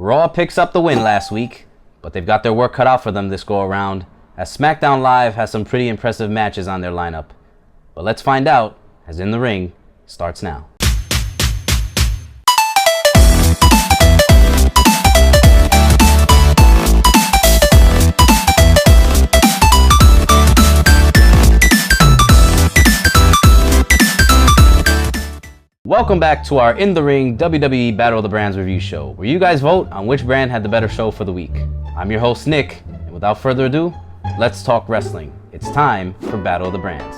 Raw picks up the win last week, but they've got their work cut out for them this go around, as Smackdown Live has some pretty impressive matches on their lineup. But let's find out, as In the Ring starts now. Welcome back to our In the Ring WWE Battle of the Brands review show, where you guys vote on which brand had the better show for the week. I'm your host, Nick, and without further ado, let's talk wrestling. It's time for Battle of the Brands.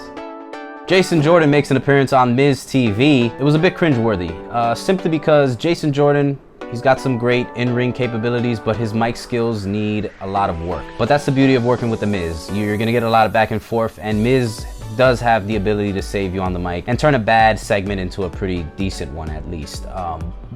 Jason Jordan makes an appearance on Miz TV. It was a bit cringeworthy, simply because Jason Jordan, he's got some great in-ring capabilities, but his mic skills need a lot of work. But that's the beauty of working with the Miz. You're gonna get a lot of back and forth, and Miz does have the ability to save you on the mic and turn a bad segment into a pretty decent one at least.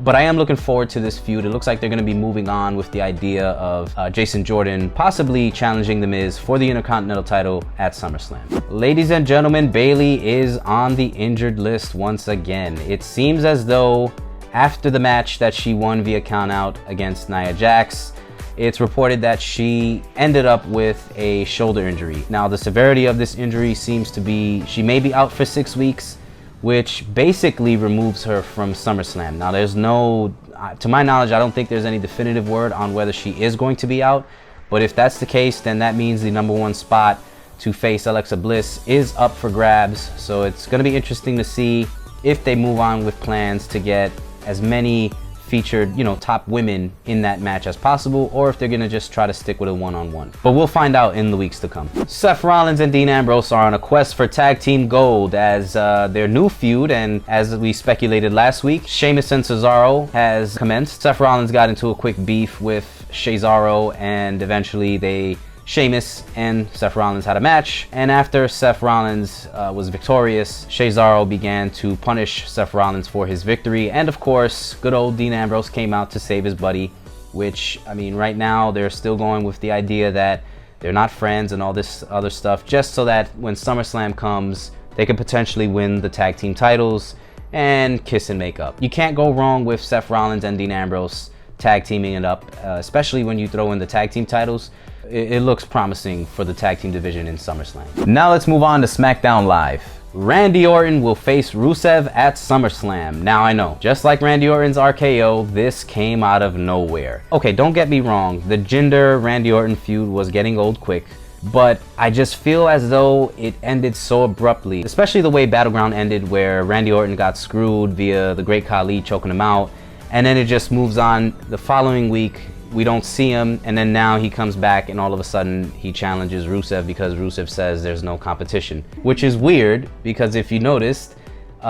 But I am looking forward to this feud. It looks like they're going to be moving on with the idea of Jason Jordan possibly challenging The Miz for the Intercontinental title at SummerSlam. Ladies and gentlemen, Bayley is on the injured list once again. It seems as though after the match that she won via countout against Nia Jax, it's reported that she ended up with a shoulder injury. Now, the severity of this injury seems to be she may be out for 6 weeks, which basically removes her from SummerSlam. Now, there's no, to my knowledge, I don't think there's any definitive word on whether she is going to be out. But if that's the case, then that means the #1 spot to face Alexa Bliss is up for grabs. So it's going to be interesting to see if they move on with plans to get as many featured, top women in that match as possible, or if they're gonna just try to stick with a one-on-one. But we'll find out in the weeks to come. Seth Rollins and Dean Ambrose are on a quest for tag team gold as their new feud, and as we speculated last week, Sheamus and Cesaro has commenced. Seth Rollins got into a quick beef with Cesaro, and eventually Sheamus and Seth Rollins had a match, and after Seth Rollins was victorious, Cesaro began to punish Seth Rollins for his victory, and of course, good old Dean Ambrose came out to save his buddy, which, right now they're still going with the idea that they're not friends and all this other stuff, just so that when SummerSlam comes, they could potentially win the tag team titles and kiss and make up. You can't go wrong with Seth Rollins and Dean Ambrose tag teaming it up, especially when you throw in the tag team titles. It looks promising for the tag team division in SummerSlam. Now let's move on to Smackdown Live. Randy Orton will face Rusev at SummerSlam. Now I know, just like Randy Orton's RKO, this came out of nowhere. Okay, don't get me wrong, the Jinder Randy Orton feud was getting old quick, but I just feel as though it ended so abruptly, especially the way Battleground ended, where Randy Orton got screwed via the Great Khali choking him out, and then it just moves on. The following week, we don't see him, and then now he comes back and all of a sudden he challenges Rusev because Rusev says there's no competition, which is weird because if you noticed,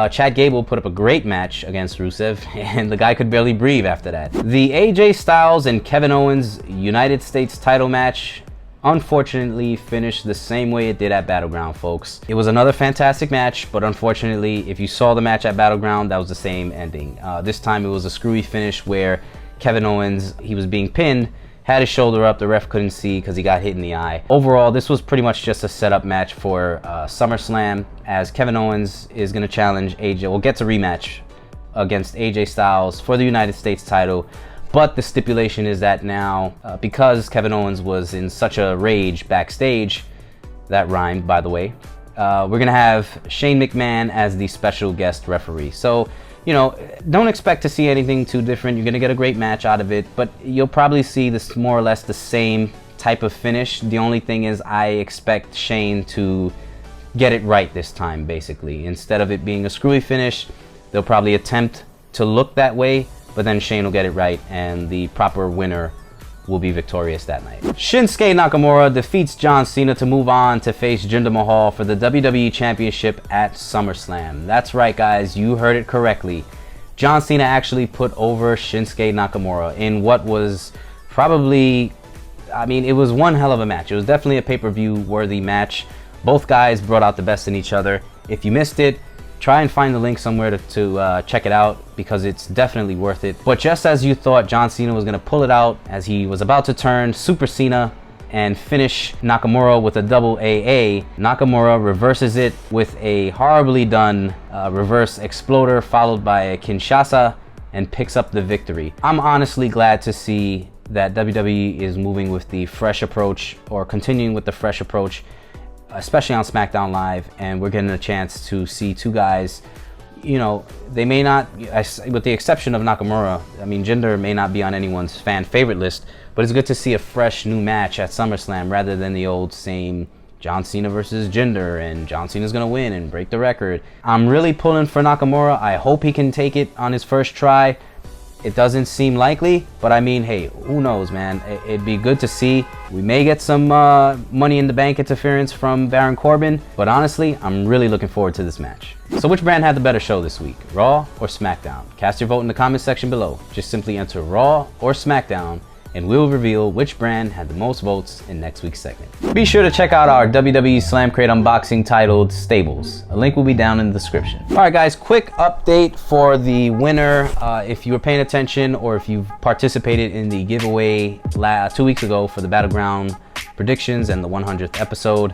Chad Gable put up a great match against Rusev and the guy could barely breathe after that. The AJ Styles and Kevin Owens United States title match unfortunately finished the same way it did at Battleground, folks. It was another fantastic match, but unfortunately, if you saw the match at Battleground, that was the same ending. This time it was a screwy finish where Kevin Owens, he was being pinned, had his shoulder up, the ref couldn't see because he got hit in the eye. Overall, this was pretty much just a setup match for SummerSlam, as Kevin Owens is going to challenge AJ, well, gets a rematch against AJ Styles for the United States title. But the stipulation is that now, because Kevin Owens was in such a rage backstage, that rhymed, by the way, we're going to have Shane McMahon as the special guest referee. So, don't expect to see anything too different. You're going to get a great match out of it, but you'll probably see this more or less the same type of finish. The only thing is I expect Shane to get it right this time, basically. Instead of it being a screwy finish, they'll probably attempt to look that way, but then Shane will get it right, and the proper winner will be victorious that night. Shinsuke Nakamura defeats John Cena to move on to face Jinder Mahal for the WWE Championship at SummerSlam. That's right, guys, you heard it correctly. John Cena actually put over Shinsuke Nakamura in what was probably, it was one hell of a match. It was definitely a pay-per-view worthy match. Both guys brought out the best in each other. If you missed it, try and find the link somewhere to check it out, because it's definitely worth it. But just as you thought John Cena was going to pull it out, as he was about to turn Super Cena and finish Nakamura with a double AA, Nakamura reverses it with a horribly done reverse exploder followed by a Kinshasa, and picks up the victory. I'm honestly glad to see that WWE is moving with the fresh approach, or continuing with the fresh approach, especially on SmackDown Live, and we're getting a chance to see two guys, you know, they may not, with the exception of Nakamura, I mean, Jinder may not be on anyone's fan favorite list, but it's good to see a fresh new match at SummerSlam rather than the old same John Cena versus Jinder, and John Cena's gonna win and break the record. I'm really pulling for Nakamura. I hope he can take it on his first try. It doesn't seem likely, but I mean, hey, who knows, man? It'd be good to see. We may get some Money in the Bank interference from Baron Corbin, but honestly, I'm really looking forward to this match. So which brand had the better show this week, Raw or SmackDown? Cast your vote in the comment section below. Just simply enter Raw or SmackDown, and we'll reveal which brand had the most votes in next week's segment. Be sure to check out our WWE Slam Crate unboxing titled Stables. A link will be down in the description. All right, guys, quick update for the winner. If you were paying attention, or if you've participated in the giveaway 2 weeks ago for the Battleground predictions and the 100th episode,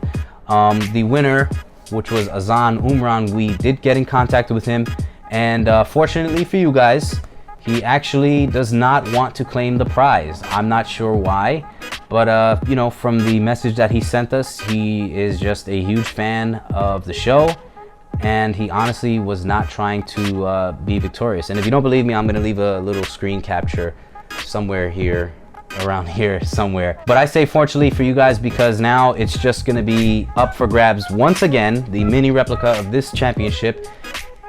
the winner, which was Azan Umran, we did get in contact with him, and fortunately for you guys, he actually does not want to claim the prize. I'm not sure why, but you know, from the message that he sent us, he is just a huge fan of the show, and he honestly was not trying to be victorious. And if you don't believe me, I'm gonna leave a little screen capture somewhere here, around here somewhere. But I say fortunately for you guys, because now it's just gonna be up for grabs once again, the mini replica of this championship.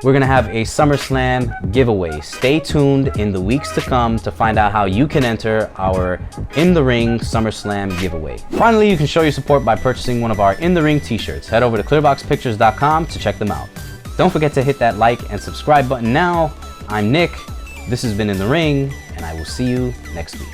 We're gonna have a SummerSlam giveaway. Stay tuned in the weeks to come to find out how you can enter our In the Ring SummerSlam giveaway. Finally, you can show your support by purchasing one of our In the Ring t-shirts. Head over to clearboxpictures.com to check them out. Don't forget to hit that like and subscribe button now. I'm Nick, this has been In the Ring, and I will see you next week.